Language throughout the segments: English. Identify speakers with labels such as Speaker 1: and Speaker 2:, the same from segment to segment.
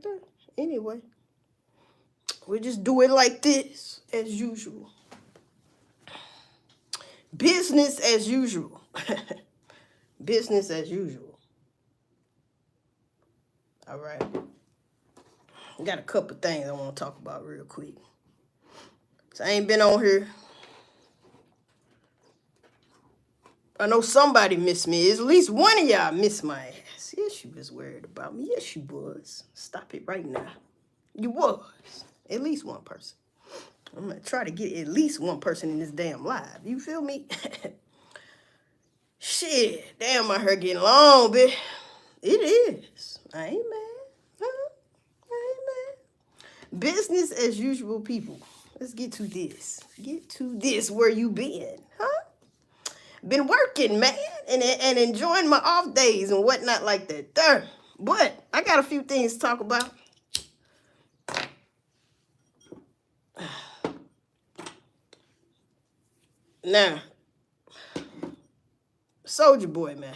Speaker 1: right there. Anyway, we just do it like this, as usual. Business as usual. Business as usual. All right. Got a couple things I want to talk about real quick. So I ain't been on here. I know somebody missed me. At least one of y'all missed my ass. Yes, you was worried about me. Yes, you was. Stop it right now. You was. At least one person. I'm going to try to get at least one person in this damn live. You feel me? Shit. Damn, my hair getting long, bitch. It is. I ain't mad. I ain't mad. Business as usual, people. Let's get to this. Get to this. Where you been? Huh? Been working, man. And enjoying my off days and whatnot like that. There. But I got a few things to talk about. Now, Soulja Boy, man.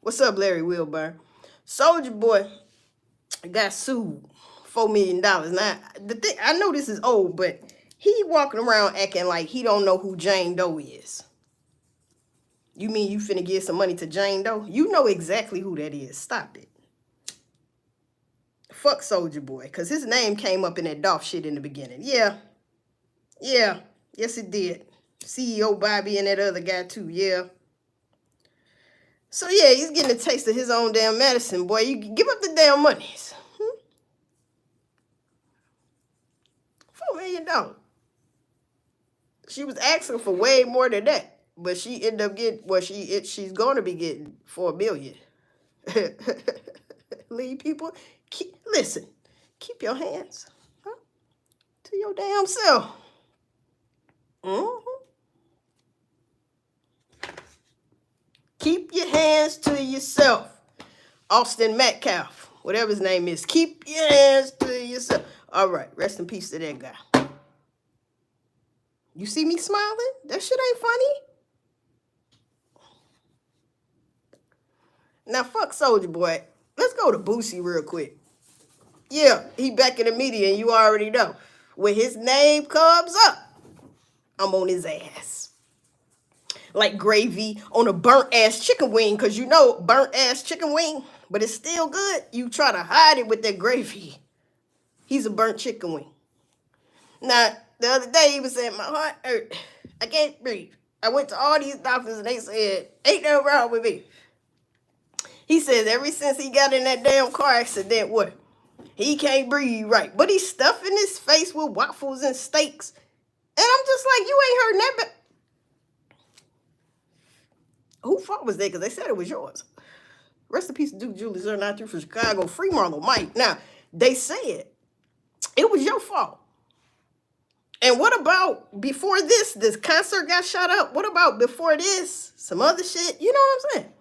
Speaker 1: What's up, Larry Wilburn? Soulja Boy got sued $4 million. Now, the thing, I know this is old, but he walking around acting like he don't know who Jane Doe is. You mean you finna give some money to Jane Doe? You know exactly who that is. Stop it. Fuck Soulja Boy, because his name came up in that Dolph shit in the beginning. Yeah. Yes, it did. CEO Bobby and that other guy too, yeah. So yeah, he's getting a taste of his own damn medicine, boy. You give up the damn monies. $4 million. She was asking for way more than that, but she ended up getting she's going to be getting $4 million. Leave people. Listen, keep your hands to your damn self. Keep your hands to yourself. Austin Metcalf, whatever his name is. Keep your hands to yourself. All right, rest in peace to that guy. You see me smiling? That shit ain't funny. Now, fuck Soulja Boy. Let's go to Boosie real quick. Yeah, he back in the media, and you already know. When his name comes up, I'm on his ass. Like gravy on a burnt-ass chicken wing, because you know burnt-ass chicken wing, but it's still good. You try to hide it with that gravy. He's a burnt chicken wing. Now, the other day, he was saying, my heart hurt. I can't breathe. I went to all these doctors, and they said, ain't nothing wrong with me. He says ever since he got in that damn car accident, what? He can't breathe right. But he's stuffing his face with waffles and steaks. And I'm just like, you ain't heard that, but who fault was that? Because they said it was yours. Rest in peace, Duke Julius R93 from Chicago. Free Marlo Mike. Now, they said it was your fault. And what about before this concert got shot up? What about before this? Some other shit? You know what I'm saying?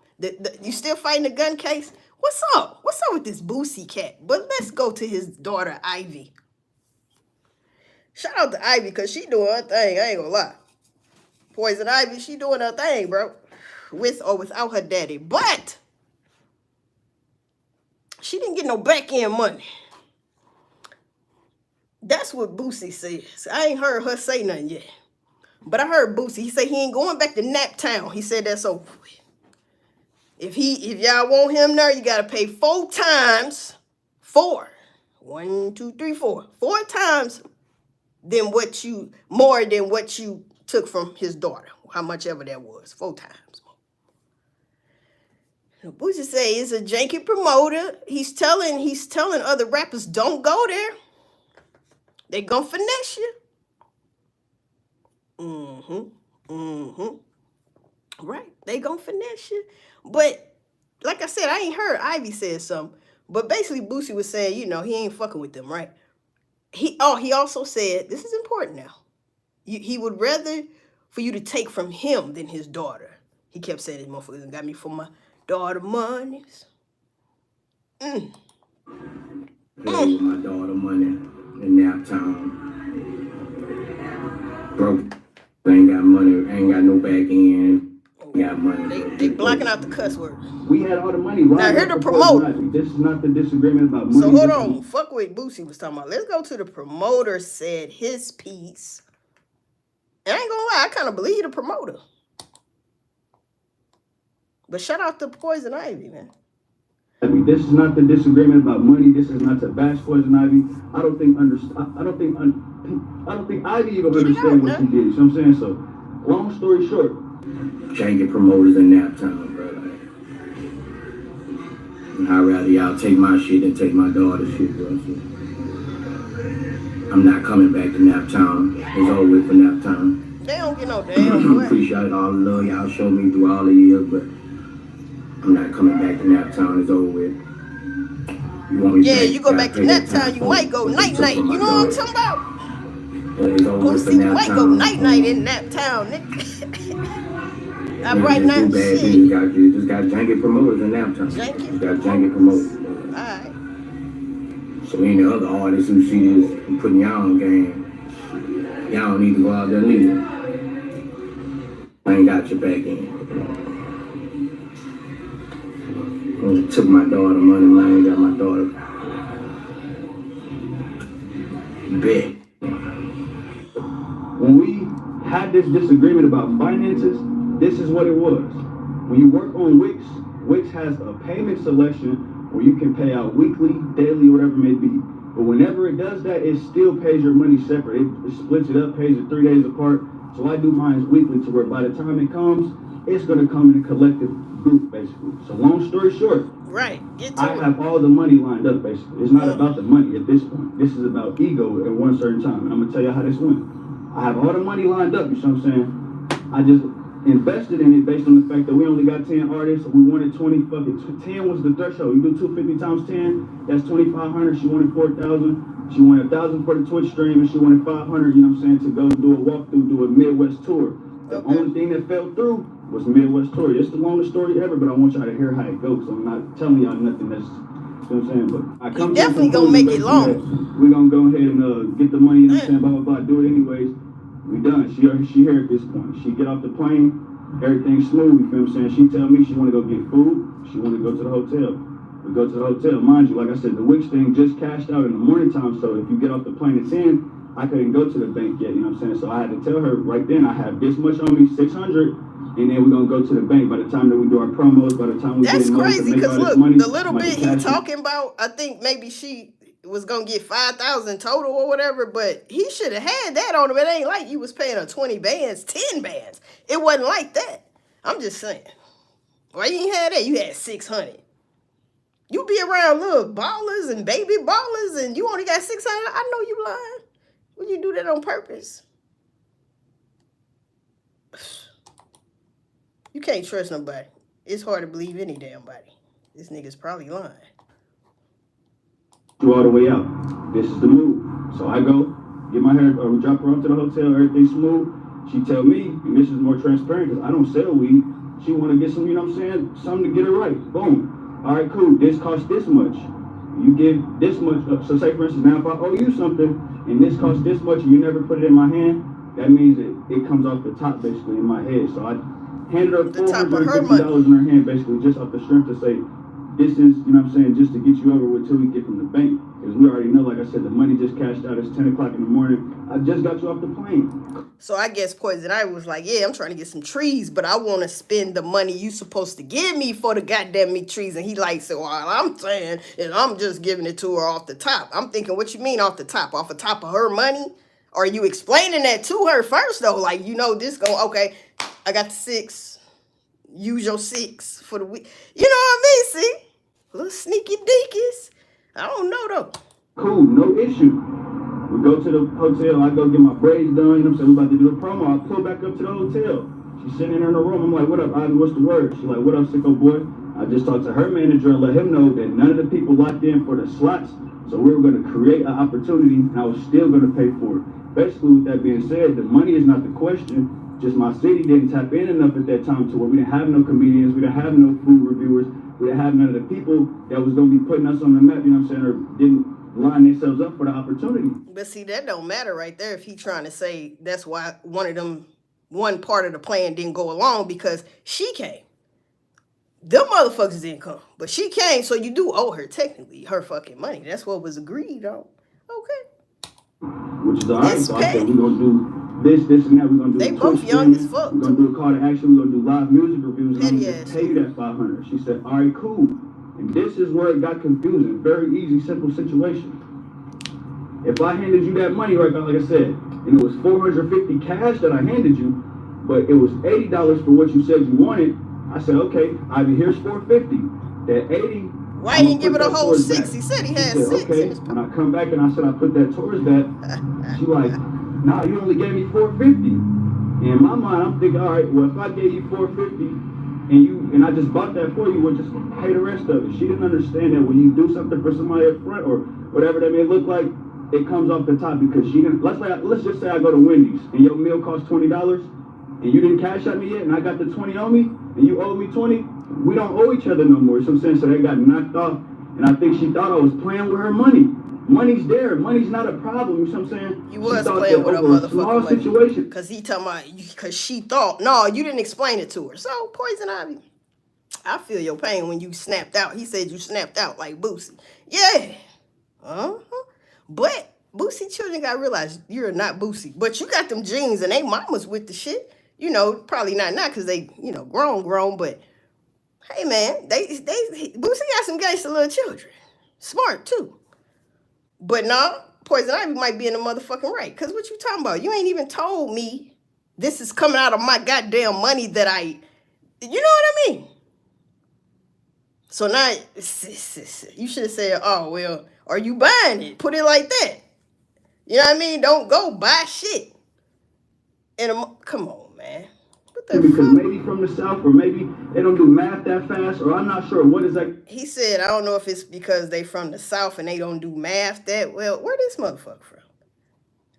Speaker 1: You still fighting the gun case? What's up? What's up with this Boosie cat? But let's go to his daughter, Ivy. Shout out to Ivy, because she doing her thing. I ain't gonna lie. Poison Ivy, she doing her thing, bro. With or without her daddy. But she didn't get no back end money. That's what Boosie says. I ain't heard her say nothing yet. But I heard Boosie. He said he ain't going back to Naptown. He said that's over with. If y'all want him there, you gotta pay 4 times. 4. 1, 2, 3, 4. 4 times more than what you took from his daughter. How much ever that was. 4 times. Boosie say it's a janky promoter. He's telling other rappers, don't go there. They gonna finesse you. Right. They gonna finesse you. But like I said, I ain't heard Ivy said something. But basically Boosie was saying, you know, he ain't fucking with them, right? He also said, this is important now. He would rather for you to take from him than his daughter. He kept saying, this motherfucker got me for my daughter monies. My
Speaker 2: daughter money in Naptown. Broke. Ain't got money, ain't got no back end. Got money.
Speaker 1: They blocking out the cuss word.
Speaker 2: We had all the money.
Speaker 1: Now here the promoter.
Speaker 2: This is not the disagreement about money.
Speaker 1: So hold on. Fuck what Boosie was talking about. Let's go to the promoter said his piece. And I ain't gonna lie, I kind of believe the promoter. But shout out to Poison Ivy, man.
Speaker 2: This is not the disagreement about money. This is not to bash Poison Ivy. I don't think Ivy even understands what she did. You know what I'm saying? So, long story short, janky promoters in Naptown, bro. I'd rather y'all take my shit than take my daughter's shit, bro. So, I'm not coming back to Naptown. It's over with for Naptown.
Speaker 1: They don't get no damn way.
Speaker 2: Appreciate all the love y'all showed me through all the years, but I'm not coming back to Naptown. It's over with.
Speaker 1: You go back to Naptown, you might go night-night. You know what I'm talking about? Boosie might go night-night in Naptown, nigga. I'm right now, shit.
Speaker 2: You just got janky promoters in Naptown. You got janky promoters.
Speaker 1: Alright.
Speaker 2: So any other artists who see this and putting y'all on game, y'all don't need to go out there neither. I ain't got your back in. Took my daughter money, man. I ain't got my daughter. Bet. When we had this disagreement about finances, this is what it was. When you work on Wix, Wix has a payment selection where you can pay out weekly, daily, whatever it may be. But whenever it does that, it still pays your money separate. It splits it up, pays it 3 days apart. So I do mine weekly to where by the time it comes, it's going to come in a collective group, basically. So long story short,
Speaker 1: right.
Speaker 2: I have all the money lined up, basically. It's not about the money at this point. This is about ego at one certain time. And I'm going to tell you how this went. I have all the money lined up, you know what I'm saying? I just invested in it based on the fact that we only got 10 artists. We wanted 20 fucking 10 was the threshold. You do 250 times 10, that's 2,500. She wanted 4,000. She wanted 1,000 for the Twitch stream, and she wanted 500. You know what I'm saying, to go do a walkthrough, do a Midwest tour. The only thing that fell through was Midwest tour. It's the longest story ever, but I want y'all to hear how it goes. So I'm not telling y'all nothing that's, you know what I'm saying. But I come
Speaker 1: definitely gonna make it long.
Speaker 2: We're gonna go ahead and get the money. You know what I'm saying, blah blah blah. Do it anyways. We done. She here at this point. She get off the plane, everything's smooth, you feel what I'm saying? She tell me she want to go get food, she want to go to the hotel. We go to the hotel. Mind you, like I said, the Wix thing just cashed out in the morning time, so if you get off the plane at 10, I couldn't go to the bank yet, you know what I'm saying? So I had to tell her right then, I have this much on me, 600, and then we're going to go to the bank by the time that we do our promos, by the time we
Speaker 1: That's
Speaker 2: get
Speaker 1: crazy, because look,
Speaker 2: money,
Speaker 1: the little bit he talking about, I think maybe she was gonna get 5,000 total or whatever, but he should have had that on him. It ain't like you was paying her 20 bands, 10 bands. It wasn't like that. I'm just saying. Why you ain't had that? You had 600. You be around little ballers and baby ballers, and you only got 600. I know you lying. Would you do that on purpose? You can't trust nobody. It's hard to believe any damn body. This nigga's probably lying.
Speaker 2: All the way out. This is the move. So I go, get my hair, we drop her off to the hotel, everything's smooth. She tell me, and this is more transparent because I don't sell weed. She want to get some, you know what I'm saying, something to get it right. Boom. All right, cool. This costs this much. You give this much. So say, for instance, now if I owe you something and this costs this much and you never put it in my hand, that means it comes off the top basically in my head. So I handed her $450 in her hand basically just off the strength to say, this is, you know what I'm saying, just to get you over with till we get from the bank. Because we already know, like I said, the money just cashed out. It's 10 o'clock in the morning. I just got you off the plane.
Speaker 1: So I guess Poison Ivy was like, yeah, I'm trying to get some trees, but I want to spend the money you supposed to give me for the goddamn me trees. And he like, so all I'm saying is I'm just giving it to her off the top. I'm thinking, what you mean off the top? Off the top of her money? Are you explaining that to her first, though? Like, you know, this go, okay, I got the 6. Use your 6 for the week. You know what I mean? See? Little sneaky deakies. I don't know though.
Speaker 2: Cool, no issue. We go to the hotel, I go get my braids done, you know what I'm saying? We're about to do the promo. I pull back up to the hotel. She's sitting in her room. I'm like, what up, Ivy? What's the word? She's like, what up, sicko boy? I just talked to her manager and let him know that none of the people locked in for the slots. So we were going to create an opportunity and I was still going to pay for it. Basically, with that being said, the money is not the question. Just my city didn't tap in enough at that time to where we didn't have no comedians, we didn't have no food reviewers, we didn't have none of the people that was going to be putting us on the map, you know what I'm saying, or didn't line themselves up for the opportunity.
Speaker 1: But see, that don't matter right there if he trying to say that's why one part of the plan didn't go along because she came. Them motherfuckers didn't come. But she came, so you do owe her technically her fucking money. That's what was agreed on. Okay.
Speaker 2: Which is all right.
Speaker 1: It's
Speaker 2: So I said,
Speaker 1: petty.
Speaker 2: we're going to do this, and that. We're going to do
Speaker 1: They
Speaker 2: Twitch
Speaker 1: both young as
Speaker 2: streaming.
Speaker 1: fuck,
Speaker 2: We're going to do a call to action. We're going to do live music reviews. And I'm
Speaker 1: Petty
Speaker 2: going to
Speaker 1: ass
Speaker 2: pay you that $500. She said, all right, cool. And this is where it got confusing. Very easy, simple situation. If I handed you that money right now, like I said, and it was $450 cash that I handed you, but it was $80 for what you said you wanted, I said, okay, Ivy, here's $450. That $80.
Speaker 1: Why he didn't give it a whole 6? He said he had 6
Speaker 2: okay.
Speaker 1: in his
Speaker 2: When I come back and I said I put that towards that, she like, nah, you only gave me $450. In my mind, I'm thinking, all right, well, if I gave you $450 and I just bought that for you, well, just pay the rest of it. She didn't understand that when you do something for somebody up front or whatever that may look like, it comes off the top because she didn't. Let's just say I go to Wendy's and your meal costs $20 and you didn't cash at me yet, and I got the 20 on me and you owe me 20. We don't owe each other no more. You know what I'm saying? So they got knocked off, and I think she thought I was playing with her money. Money's there. Money's not a problem. You know what I'm saying?
Speaker 1: You was playing with her motherfucking money.
Speaker 2: Situation.
Speaker 1: Because he talking about, because she thought, no, you didn't explain it to her. So, Poison Ivy, I feel your pain when you snapped out. He said you snapped out like Boosie. Yeah. Uh-huh. But Boosie children got to realize you're not Boosie. But you got them genes, and they mamas with the shit. You know, probably not now because they, you know, grown, but hey, man, Boosie got some gangster little children. Smart, too. But nah, Poison Ivy might be in the motherfucking right. Because what you talking about? You ain't even told me this is coming out of my goddamn money that you know what I mean? So now, you should have said, oh, well, are you buying it? Put it like that. You know what I mean? Don't go buy shit. Come on, man.
Speaker 2: Because maybe from the South, or maybe they don't do math that fast, or I'm not sure what is that.
Speaker 1: He said, I don't know if it's because they from the South and they don't do math that well. Where this motherfucker from?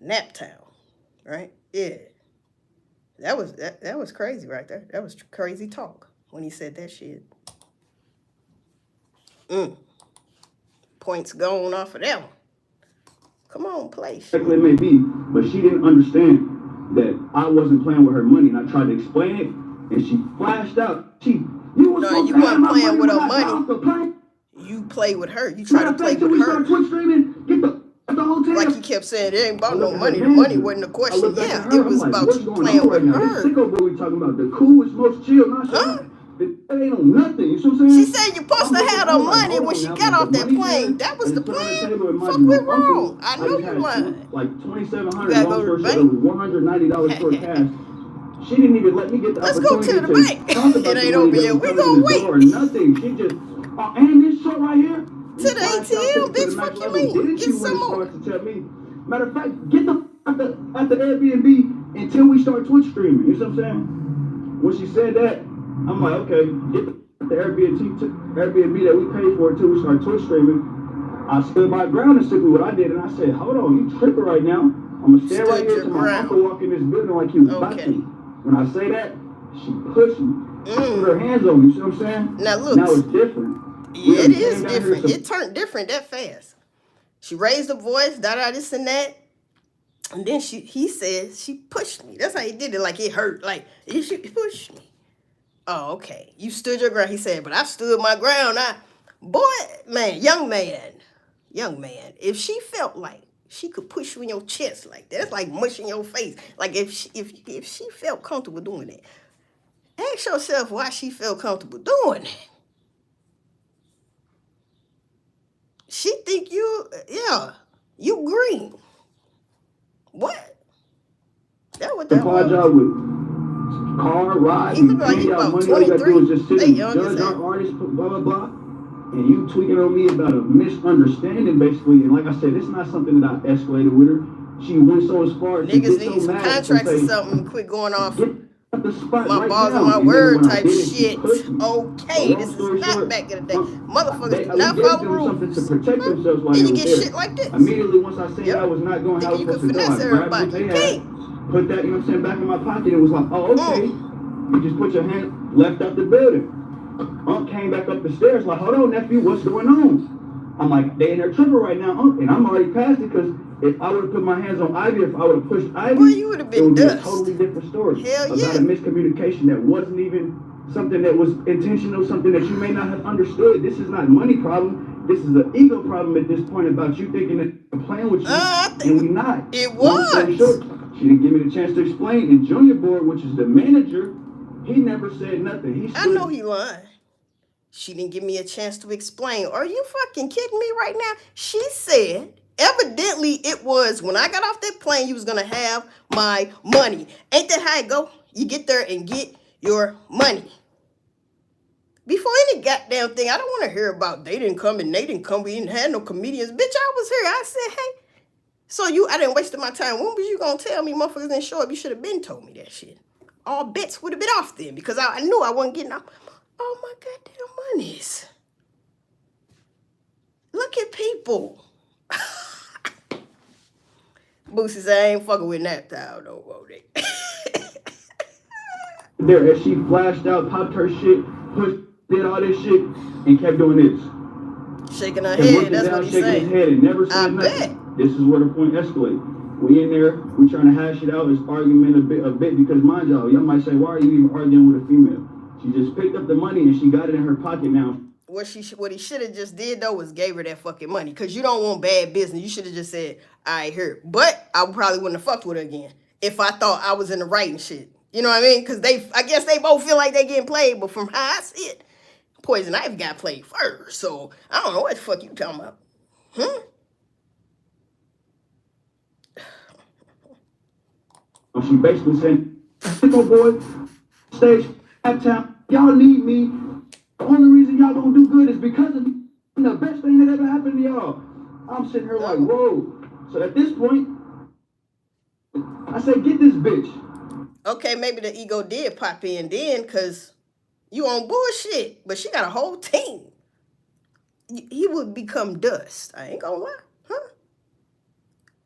Speaker 1: Naptown, right? Yeah. That was crazy right there. That was crazy talk when he said that shit. Points gone off of that one. Come on, play.
Speaker 2: It may be, but she didn't understand that I wasn't playing with her money, and I tried to explain it, and she flashed out. You
Speaker 1: weren't playing with her money. You play with her. You try to play with her. Like he kept saying, it ain't about no money. The money wasn't the question. Yeah, it was about you playing with her.
Speaker 2: Sicko boy we talking about, the coolest, most chill, not it ain't on nothing. You see what I'm saying?
Speaker 1: She said you're supposed to have the money when she got off that plane. That was the plan. Fuck, we're wrong. I know you lying.
Speaker 2: Like $2,700 long first, it was $190 for cash. She didn't even let me get the
Speaker 1: Let's go to the bank. It ain't over yet. We gonna wait.
Speaker 2: Nothing. She just, and this shit right here.
Speaker 1: To the ATM, bitch. Fuck you mean? Get some more.
Speaker 2: Matter of fact, get the at the Airbnb until we start Twitch streaming. You see what I'm saying? When she said that, I'm like, okay, get the Airbnb that we paid for until we start Twitch streaming. I stood my ground and simply what I did, and I said, hold on, you tripping right now. I'm gonna stand right here till my uncle walk in this building like he was about to. When I say that, she pushed me. Put her hands on me, you see what I'm saying? Now it's different.
Speaker 1: Yeah, it is different. It turned different that fast. She raised her voice, this and that. And then he said she pushed me. That's how he did it, like it hurt. Like, she pushed me. Oh, okay. You stood your ground. He said, but I stood my ground. Young man, if she felt like she could push you in your chest like that, it's like mushing your face. Like if she felt comfortable doing that, ask yourself why she felt comfortable doing that. She think you green. What? That what that was.
Speaker 2: Job with car, ride,
Speaker 1: he look like he about
Speaker 2: money.
Speaker 1: 23.
Speaker 2: All you gotta do is just sit and
Speaker 1: judge
Speaker 2: our artists, blah, blah, blah. And you tweaking on me about a misunderstanding, basically. And like I said, it's not something that I escalated with her. She went so as far as
Speaker 1: niggas need some contracts or something. Quit going off my balls on my word type shit. Okay, this is not back in the day. Motherfuckers not follow rules.
Speaker 2: To protect themselves while
Speaker 1: then
Speaker 2: you
Speaker 1: get shit like this.
Speaker 2: Immediately once I said I was not going, how was supposed to go, I grabbed what they had, put that, you know what I'm saying, back in my pocket. It was like, oh, okay. You just put your hand, left out the building. Came back up the stairs like, hold on, nephew, what's going on? I'm like, they in their tripping right now, and I'm already past it because if I would have put my hands on Ivy, if I would have pushed Ivy,
Speaker 1: well, you would have been
Speaker 2: it would be a totally different story.
Speaker 1: Hell
Speaker 2: about a miscommunication that wasn't even something that was intentional, something that you may not have understood. This is not a money problem. This is an ego problem at this point about you thinking that I'm playing with you, and we not.
Speaker 1: It
Speaker 2: Long story
Speaker 1: was.
Speaker 2: short, she didn't give me the chance to explain. And Junior Boy, which is the manager, he never said nothing. He
Speaker 1: I
Speaker 2: stood.
Speaker 1: know he lying. She didn't give me a chance to explain. Are you fucking kidding me right now? She said, evidently it was when I got off that plane, you was gonna have my money. Ain't that how it go? You get there and get your money. Before any goddamn thing, I don't want to hear about they didn't come and they didn't come. We didn't have no comedians. Bitch, I was here. I said, hey. So I didn't waste my time. When was you gonna tell me motherfuckers didn't show up? You should have been told me that shit. All bets would have been off then because I knew I wasn't getting all my goddamn monies. Look at people. Boosie said, I ain't fucking with that style no more.
Speaker 2: There, as she flashed out, popped her shit, did all this shit, and kept doing this.
Speaker 1: Shaking her
Speaker 2: Kept
Speaker 1: head,
Speaker 2: looking
Speaker 1: that's
Speaker 2: down,
Speaker 1: what he
Speaker 2: shaking
Speaker 1: said.
Speaker 2: his head, and never said
Speaker 1: I
Speaker 2: nothing.
Speaker 1: bet.
Speaker 2: This is where the point escalated. We in there, we trying to hash it out. It's argument a bit because mind y'all might say, why are you even arguing with a female? She just picked up the money and she got it in her pocket now.
Speaker 1: What he should have just did though was gave her that fucking money. Cause you don't want bad business. You should have just said, I heard. But I probably wouldn't have fucked with her again if I thought I was in the right and shit. You know what I mean? Cause I guess they both feel like they getting played, but from how I see it, Poison Ivy got played first. So I don't know what the fuck you talking about.
Speaker 2: She basically said, "Go boy, stage, halftime, y'all need me. The only reason y'all gonna do good is because of me. The best thing that ever happened to y'all." I'm sitting here like, whoa. So at this point, I said, get this bitch.
Speaker 1: Okay, maybe the ego did pop in then because you on bullshit. But she got a whole team. He would become dust. I ain't gonna lie.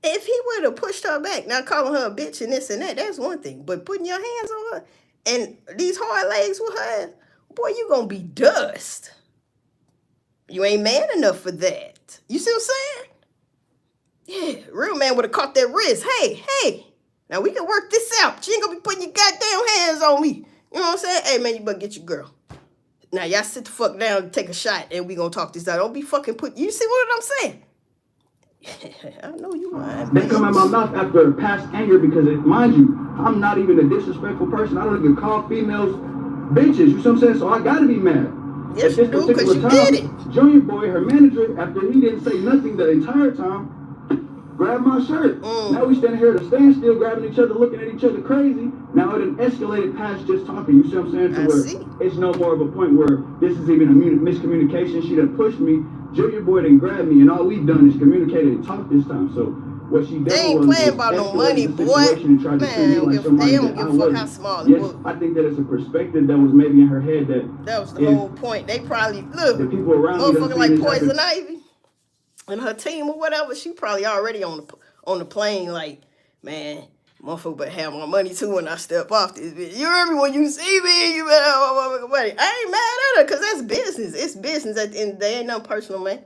Speaker 1: If he would have pushed her back, now calling her a bitch and this and that, that's one thing. But putting your hands on her and these hard legs with her ass, boy, you gonna be dust. You ain't man enough for that. You see what I'm saying? Yeah, real man would have caught that wrist. Hey, now we can work this out. She ain't gonna be putting your goddamn hands on me. You know what I'm saying? Hey, man, you better get your girl. Now, y'all sit the fuck down and take a shot and we gonna talk this out. Don't be fucking you see what I'm saying? I know you lying.
Speaker 2: They come out my mouth after past anger because, mind you, I'm not even a disrespectful person. I don't even call females bitches. You see what I'm saying? So I gotta be mad.
Speaker 1: Yes, you do, because you did it.
Speaker 2: Junior Boy, her manager, after he didn't say nothing the entire time, grabbed my shirt. Now we standing here at a standstill, grabbing each other, looking at each other crazy. Now it done escalated past just talking. You see what I'm saying? To where it's no more of a point where this is even a miscommunication. She done pushed me. Junior Boy didn't grab me, and all we've done is communicated and talked this time. So what she done
Speaker 1: they ain't
Speaker 2: was
Speaker 1: playing about no money, boy.
Speaker 2: Man, they don't give a fuck
Speaker 1: how small it was.
Speaker 2: I think that it's a perspective that was maybe in her head that
Speaker 1: was the whole point. They probably
Speaker 2: the people around
Speaker 1: motherfucker like Poison Ivy and her team or whatever. She probably already on the plane. Like, man, motherfucker better have my money too when I step off this bitch. You remember when you see me, you better have my motherfucking money. I ain't mad at her because that's business. It's business at the end of the day. Ain't nothing personal, man.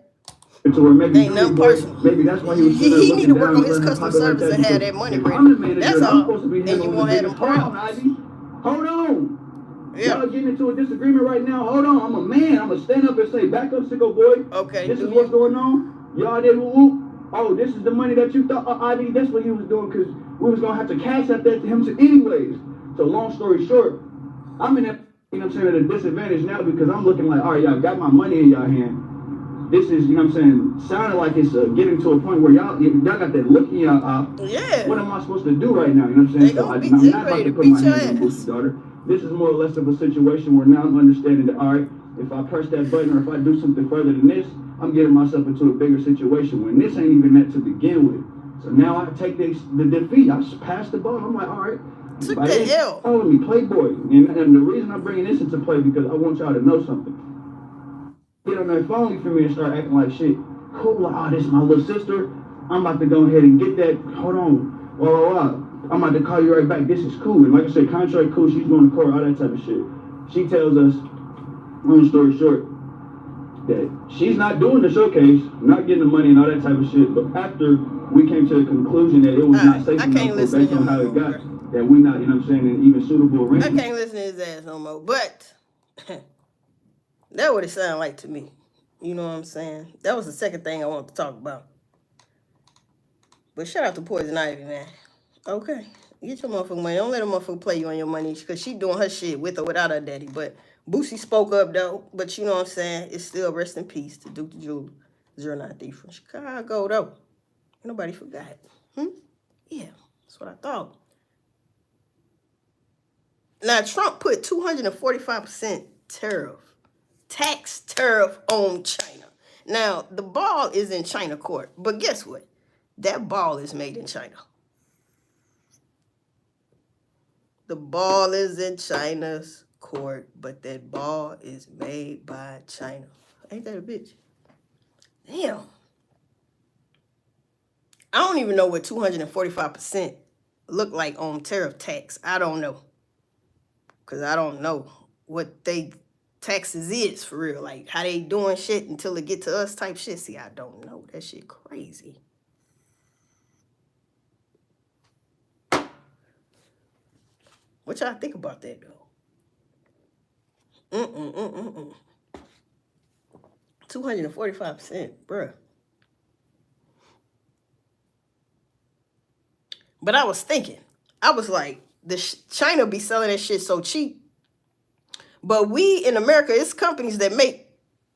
Speaker 2: So where maybe
Speaker 1: ain't nothing personal.
Speaker 2: Maybe that's why he
Speaker 1: need to work on his customer service and have that money ready. That's all. And you won't have them problems.
Speaker 2: Hold on.
Speaker 1: Yeah.
Speaker 2: Y'all getting into a disagreement right now. Hold on. I'm a man. I'm going to stand up and say, back up, sicko boy.
Speaker 1: Okay.
Speaker 2: This is what's going on. Y'all did whoop. Oh, this is the money that you thought, Ivy. That's what he was doing because we was going to have to cash out that to him anyways. So long story short, I'm in that, you know what I'm saying, at a disadvantage now because I'm looking like, all right, y'all got my money in y'all hand. This is, you know what I'm saying, sounding like it's getting to a point where y'all got that look in y'all eye.
Speaker 1: Yeah.
Speaker 2: What am I supposed to do right now? You know what I'm saying? So I'm not about to put my hands on Boosie's daughter. This is more or less of a situation where now I'm understanding that, all right, if I press that button or if I do something further than this, I'm getting myself into a bigger situation when this ain't even that to begin with. So now I take the defeat. I just pass the ball. I'm like, all right.
Speaker 1: Took the L.
Speaker 2: Follow me, playboy. And the reason I'm bringing this into play because I want y'all to know something. Get on that phone for me and start acting like shit. Cool, oh, this is my little sister. I'm about to go ahead and get that. Hold on. I'm about to call you right back. This is cool. And like I said, contract cool. She's going to court, all that type of shit. She tells us, long story short, that she's not doing the showcase, not getting the money and all that type of shit. But after we came to the conclusion that it was not safe enough based on how it got, that we not, you know what I'm saying, and even suitable arrangements.
Speaker 1: I can't listen to his ass no more. But That what it sounded like to me. You know what I'm saying? That was the second thing I wanted to talk about. But shout out to Poison Ivy, man. Okay. Get your motherfucking money. Don't let a motherfucker play you on your money because she doing her shit with or without her daddy. But Boosie spoke up, though. But you know what I'm saying? It's still rest in peace to Duke the Jeweler 093 from Chicago, though. Nobody forgot. Yeah, that's what I thought. Now, Trump put 245% tax tariff on China. Now, the ball is in China court. But guess what? That ball is made in China. The ball is in China's court, but that ball is made by China. Ain't that a bitch? Damn. I don't even know what 245% look like on tariff tax. I don't know. Because I don't know what they taxes is for real. Like, how they doing shit until it get to us type shit. See, I don't know. That shit crazy. What y'all think about that, though? 245%, bruh. But I was thinking, I was like, China be selling that shit so cheap. But we in America, it's companies that make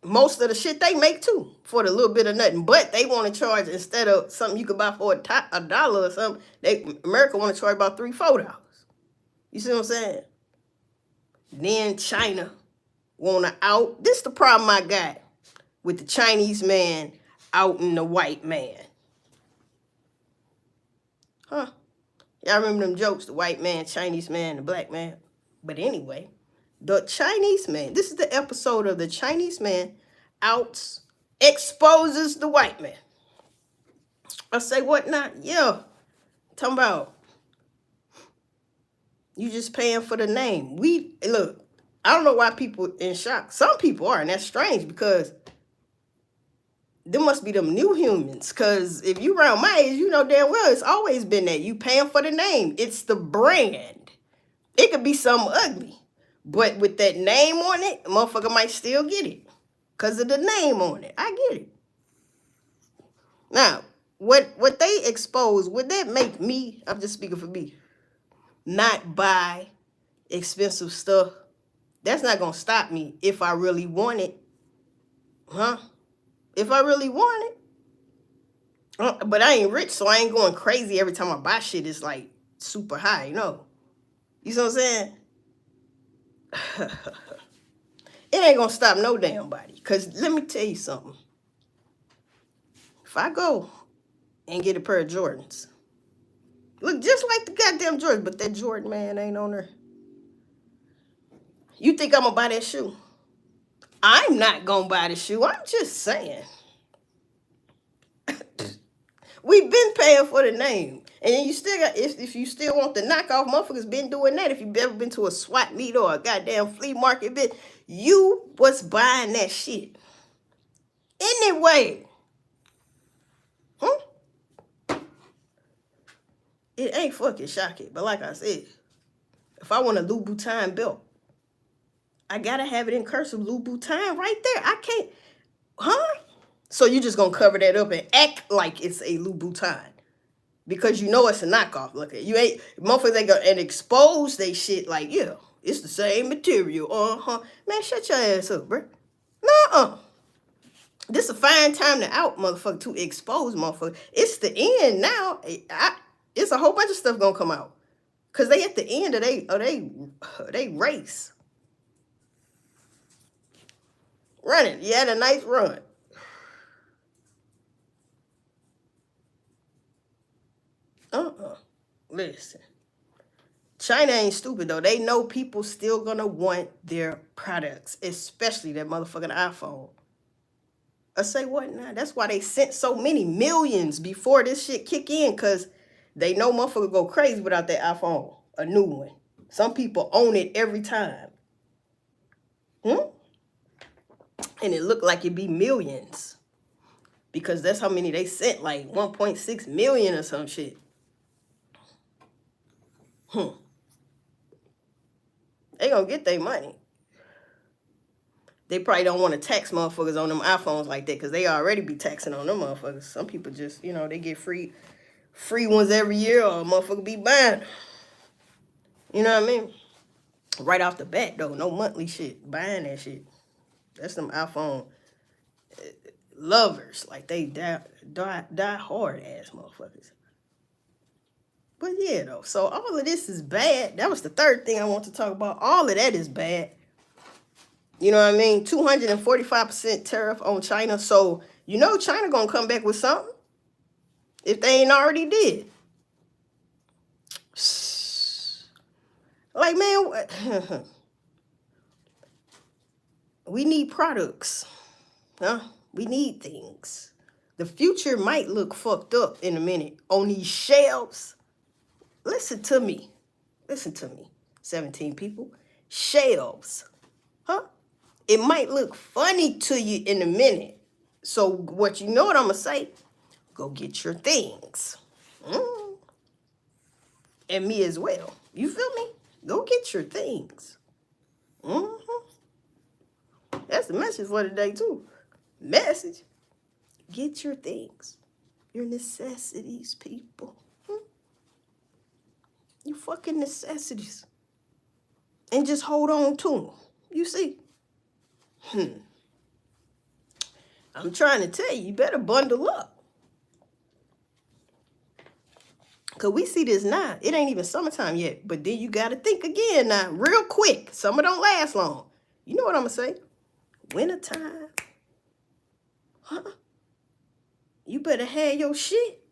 Speaker 1: most of the shit they make too for the little bit of nothing. But they want to charge, instead of something you could buy for $1 or something, America want to charge about $3-4. You see what I'm saying? Then China want to out. This the problem I got with the Chinese man outing the white man. Huh? Y'all remember them jokes? The white man, Chinese man, the black man. But anyway, the Chinese man. This is the episode of the Chinese man exposes the white man. I say what not? Yeah. Talking about you just paying for the name. Look, I don't know why people in shock. Some people are, and that's strange because there must be them new humans. Because if you around my age, you know damn well it's always been that. You paying for the name. It's the brand. It could be something ugly. But with that name on it, a motherfucker might still get it. Because of the name on it. I get it. Now, what they expose, would that make me, I'm just speaking for me, not buy expensive stuff? That's not going to stop me if I really want it. Huh? If I really want it. But I ain't rich, so I ain't going crazy every time I buy shit. It's like super high, you know. You see what I'm saying? It ain't going to stop no damn body. Because let me tell you something. If I go and get a pair of Jordans, look just like the goddamn Jordans, but that Jordan man ain't on there. You think I'm going to buy that shoe? I'm not going to buy the shoe. I'm just saying. We've been paying for the name. And then you still got, if you still want the knockoff, motherfuckers been doing that. If you've ever been to a swap meet or a goddamn flea market bit, you was buying that shit. Anyway. It ain't fucking shocking. But like I said, if I want a Louboutin belt, I gotta have it in cursive Louboutin right there. I can't, So you just gonna cover that up and act like it's a Louboutin because you know it's a knockoff. Look at you ain't motherfuckers ain't gonna and expose they shit like, yeah, it's the same material. Man, shut your ass up, bro. Nuh-uh. This a fine time to out, motherfucker, to expose, motherfucker. It's the end now. It's a whole bunch of stuff gonna come out. Cause they at the end of they race. Running. You had a nice run. Listen. China ain't stupid though. They know people still gonna want their products, especially that motherfucking iPhone. I say what now? That's why they sent so many millions before this shit kick in, because they know motherfucker go crazy without that iPhone, a new one. Some people own it every time. And it looked like it'd be millions. Because that's how many they sent, like 1.6 million or some shit. They gonna get their money. They probably don't want to tax motherfuckers on them iPhones like that because they already be taxing on them motherfuckers. Some people just, they get free ones every year or a motherfucker be buying. You know what I mean? Right off the bat, though. No monthly shit. Buying that shit. That's them iPhone lovers. Like, they die hard ass motherfuckers. But yeah, though. So all of this is bad. That was the third thing I want to talk about. All of that is bad. You know what I mean? 245% tariff on China. So, China gonna come back with something. If they ain't already did. Like, man, we need products. Huh? We need things. The future might look fucked up in a minute on these shelves. Listen to me. 17 people. Shelves. Huh? It might look funny to you in a minute. So what I'm going to say? Go get your things. And me as well. You feel me? Go get your things. That's the message for today, too. Message. Get your things. Your necessities, people. Your fucking necessities. And just hold on to them. You see? I'm trying to tell you better bundle up. Because we see this now. It ain't even summertime yet. But then you got to think again now. Real quick. Summer don't last long. You know what I'm going to say? Wintertime. Huh? You better have your shit.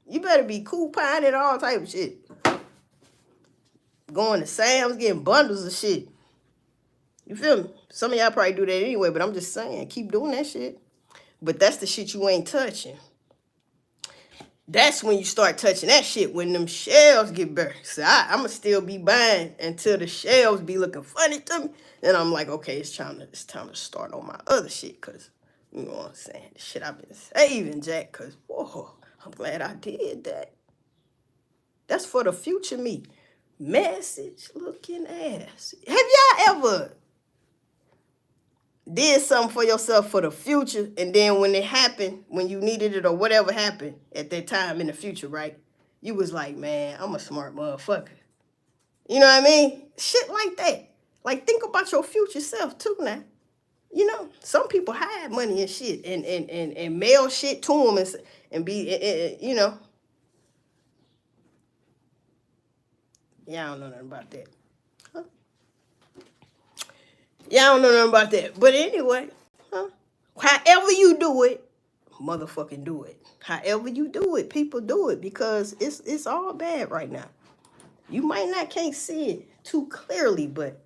Speaker 1: You better be couponing and all type of shit. Going to Sam's, getting bundles of shit. You feel me? Some of y'all probably do that anyway, but I'm just saying, keep doing that shit. But that's the shit you ain't touching. That's when you start touching that shit, when them shelves get buried. So I'm going to still be buying until the shelves be looking funny to me. Then I'm like, okay, it's time to start on my other shit, because, you know what I'm saying, the shit I've been saving, Jack, because, whoa, I'm glad I did that. That's for the future me. Message looking ass. Have y'all ever did something for yourself for the future, and then when it happened, when you needed it or whatever happened at that time in the future, right? You was like, man, I'm a smart motherfucker. You know what I mean? Shit like that. Like, think about your future self too now. Some people hide money and shit and mail shit to them and be, Y'all don't know nothing about that. Huh? Y'all don't know nothing about that. But anyway, however you do it, motherfucking do it. However you do it, people do it, because it's all bad right now. You might not can't see it too clearly, but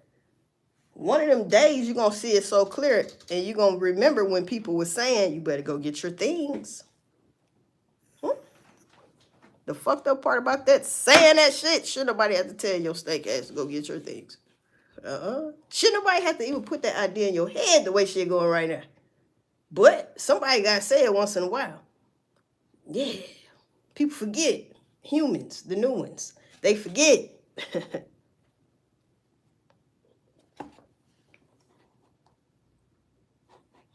Speaker 1: one of them days you're going to see it so clear, and you're going to remember when people were saying, you better go get your things. The fucked up part about that, saying that shit, should nobody have to tell your steak ass to go get your things. Should nobody have to even put that idea in your head the way shit going right now. But somebody got to say it once in a while. Yeah. People forget. Humans, the new ones. They forget.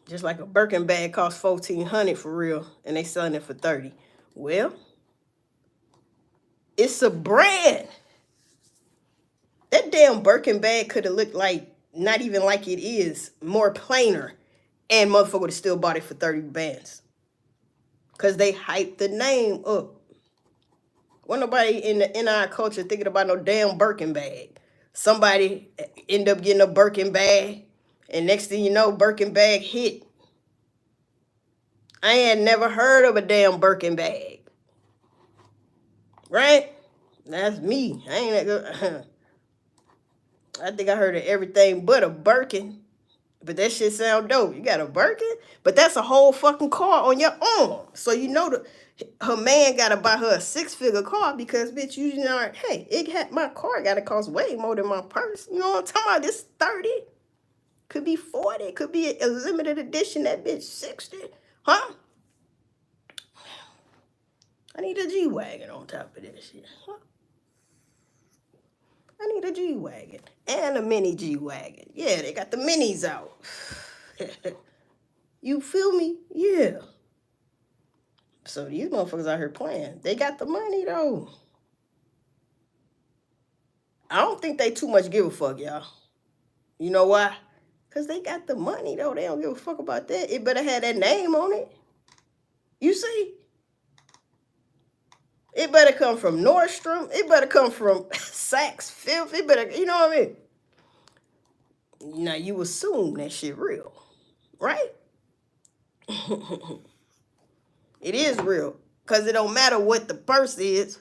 Speaker 1: Just like a Birkin bag costs $1,400 for real, and they selling it for $30. Well, it's a brand. That damn Birkin bag could have looked like, not even like it is, more plainer, and motherfucker would have still bought it for 30 bands. Because they hyped the name up. Wasn't nobody in our culture thinking about no damn Birkin bag. Somebody end up getting a Birkin bag, and next thing you know, Birkin bag hit. I ain't never heard of a damn Birkin bag. Right? That's me. I think I heard of everything but a Birkin. But that shit sound dope. You got a Birkin? But that's a whole fucking car on your arm. So you know her man got to buy her a 6-figure car, because, bitch, you know, hey, my car got to cost way more than my purse. You know what I'm talking about? This 30. Could be 40. Could be a limited edition. That bitch 60. Huh? I need a G-Wagon on top of that shit. Huh? I need a G-Wagon and a mini G-Wagon. Yeah, they got the minis out. You feel me? Yeah. So these motherfuckers out here playing. They got the money, though. I don't think they too much give a fuck, y'all. You know why? Because they got the money, though. They don't give a fuck about that. It better have that name on it. You see? It better come from Nordstrom. It better come from Saks Fifth. It better, you know what I mean? Now, you assume that shit real, right? It is real. Because it don't matter what the purse is.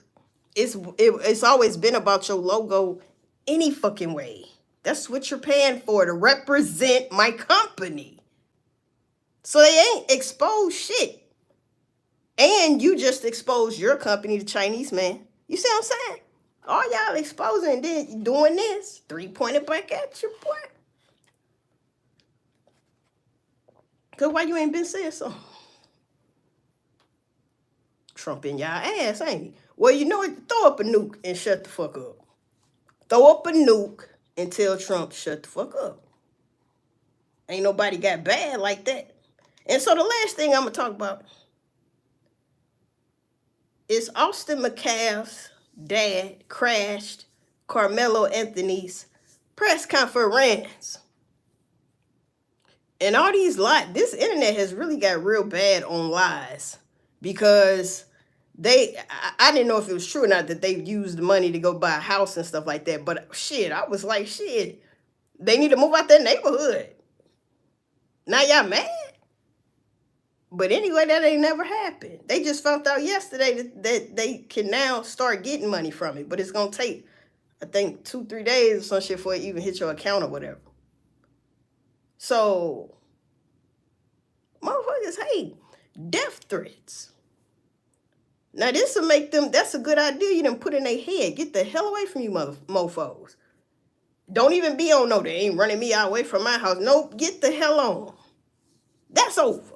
Speaker 1: It's always been about your logo any fucking way. That's what you're paying for, to represent my company. So they ain't exposed shit. And you just exposed your company to Chinese man. You see what I'm saying? All y'all exposing and then doing this. 3-pointed back at you, boy. Because why you ain't been saying something? Trump in y'all ass, ain't he? Well, you know what? Throw up a nuke and shut the fuck up. Throw up a nuke and tell Trump shut the fuck up. Ain't nobody got bad like that. And so the last thing I'm going to talk about is Austin McCaff's dad crashed Carmelo Anthony's press conference. And all these lies, this internet has really got real bad on lies, because I didn't know if it was true or not that they used the money to go buy a house and stuff like that. But shit, I was like, shit, they need to move out that neighborhood. Now y'all mad? But anyway, that ain't never happened. They just found out yesterday that they can now start getting money from it. But it's going to take, I think, 2-3 days or some shit for it even hit your account or whatever. So, motherfuckers, hey, death threats. Now, this will make them, that's a good idea you done put in their head. Get the hell away from you mofos. Don't even be on, no, they ain't running me away from my house. Nope, get the hell on. That's over.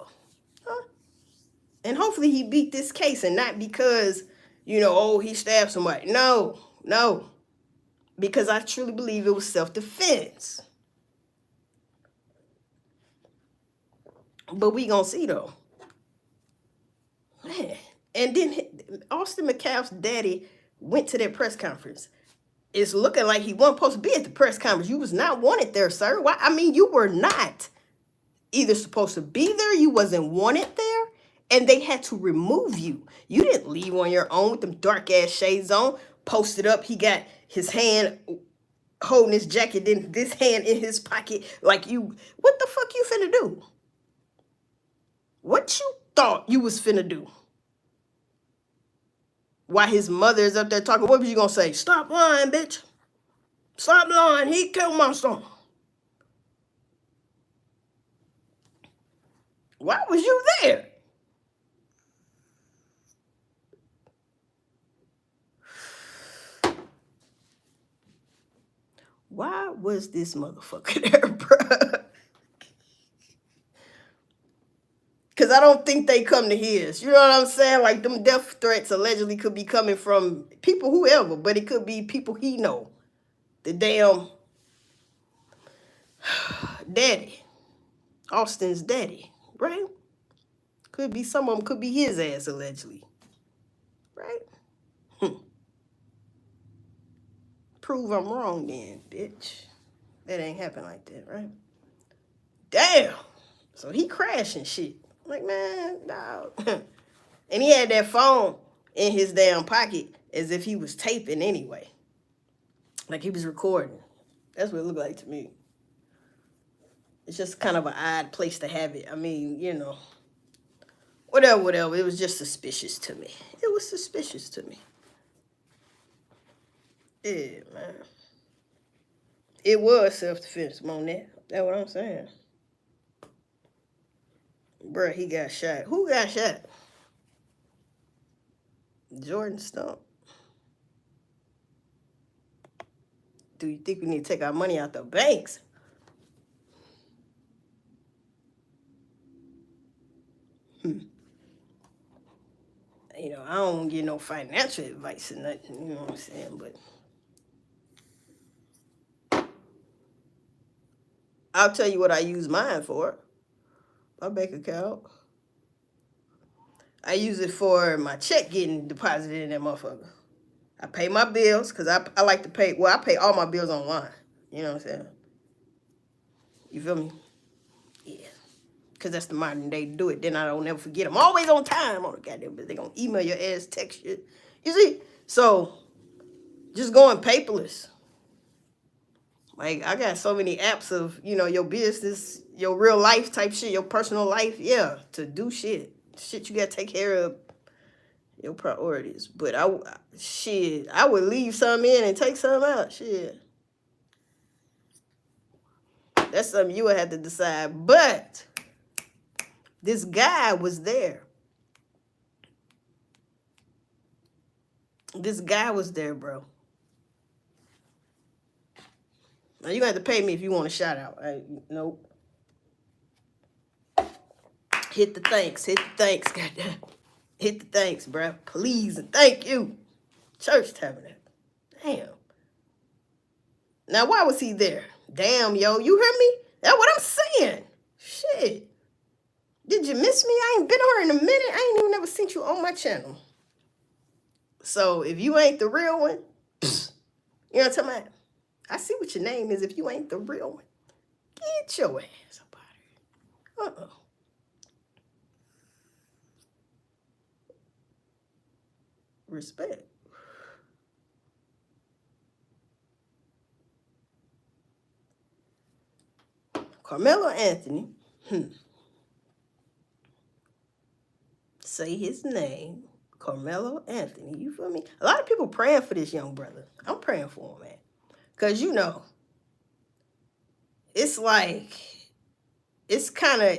Speaker 1: And hopefully he beat this case, and not because, you know, oh, he stabbed somebody. No. Because I truly believe it was self-defense. But we gonna see, though. Man. And then Austin McCaff's daddy went to that press conference. It's looking like he wasn't supposed to be at the press conference. You was not wanted there, sir. Why? I mean, you were not either supposed to be there, you wasn't wanted there, and they had to remove you. You didn't leave on your own with them dark-ass shades on, posted up. He got his hand holding his jacket, then this hand in his pocket like you. What the fuck you finna do? What you thought you was finna do? While his mother is up there talking, what was you gonna say? Stop lying, bitch. Stop lying. He killed my son. Why was you there? Why was this motherfucker there, bruh? Because I don't think they come to his. You know what I'm saying? Like, them death threats allegedly could be coming from people, whoever, but it could be people he know. The damn daddy. Austin's daddy, right? Could be some of them, could be his ass, allegedly. Right? Prove I'm wrong then, bitch. That ain't happen like that, right? Damn. So he crashing shit. Like, man, dog. And he had that phone in his damn pocket as if he was taping anyway. Like he was recording. That's what it looked like to me. It's just kind of an odd place to have it. I mean, you know, whatever. It was just suspicious to me. It was suspicious to me. Yeah, man. It was self-defense, Monet. That's what I'm saying. Bruh, he got shot. Who got shot? Jordan Stump. Do you think we need to take our money out the banks? You know, I don't get no financial advice or nothing, you know what I'm saying? But I'll tell you what I use mine for. My bank account. I use it for my check getting deposited in that motherfucker. I pay my bills because I like to pay. Well, I pay all my bills online. You know what I'm saying? You feel me? Yeah. Because that's the modern day to do it. Then I don't never forget. I'm always on time on the goddamn bill. They gonna email your ass, text you. You see? So, just going paperless. Like, I got so many apps of, your business, your real life type shit, your personal life, yeah, to do shit. Shit you gotta take care of, your priorities. But I would leave some in and take some out. Shit. That's something you would have to decide. But this guy was there. This guy was there, bro. Now, you have to pay me if you want a shout out. Nope. Hit the thanks. Goddamn. Hit the thanks, bro. Please and thank you. Church tabernacle. Damn. Now, why was he there? Damn, yo. You hear me? That's what I'm saying. Shit. Did you miss me? I ain't been on her in a minute. I ain't even never seen you on my channel. So, if you ain't the real one, you know what I'm talking about? I see what your name is if you ain't the real one. Get your ass up out of here. Respect. Carmelo Anthony. Say his name. Carmelo Anthony. You feel me? A lot of people praying for this young brother. I'm praying for him, man. Because, it's like, it's kind of,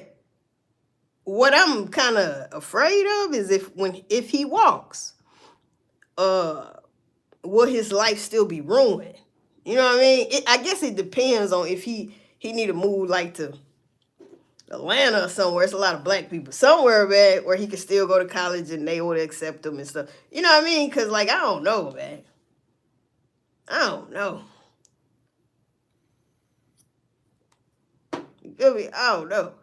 Speaker 1: what I'm kind of afraid of is if he walks, will his life still be ruined? You know what I mean? I guess it depends on if he need to move like to Atlanta or somewhere. It's a lot of black people. Somewhere, man, where he can still go to college and they would accept him and stuff. You know what I mean? Because, like, I don't know, man. I don't know. You feel me? I don't know.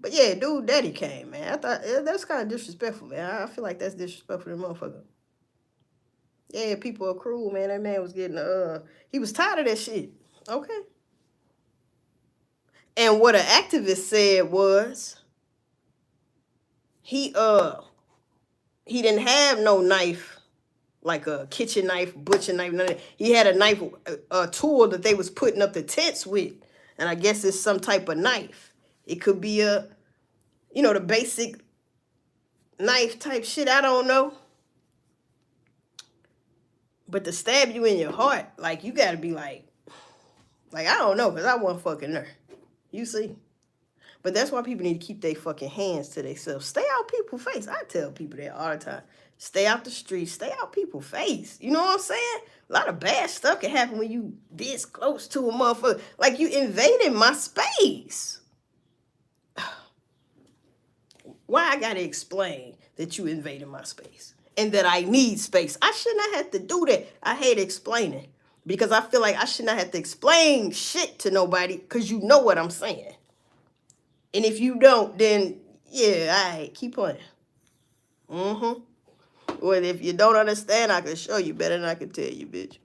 Speaker 1: But yeah, dude, daddy came, man. I thought that's kind of disrespectful, man. I feel like that's disrespectful to the motherfucker. Yeah, people are cruel, man. That man was getting he was tired of that shit. Okay. And what an activist said was he didn't have no knife, like a kitchen knife, butcher knife, none of that. He had a knife, a tool that they was putting up the tents with. And I guess it's some type of knife. It could be the basic knife type shit. I don't know. But to stab you in your heart, like, you got to be like, I don't know, because I wasn't fucking there. You see? But that's why people need to keep their fucking hands to themselves. Stay out people's face. I tell people that all the time. Stay out the streets. Stay out people's face. You know what I'm saying? A lot of bad stuff can happen when you this close to a motherfucker. Like, you invading my space. Why I gotta explain that you invaded my space and that I need space? I should not have to do that. I hate explaining because I feel like I should not have to explain shit to nobody because you know what I'm saying. And if you don't, then yeah, all right, keep playing. Well, if you don't understand, I can show you better than I can tell you, bitch.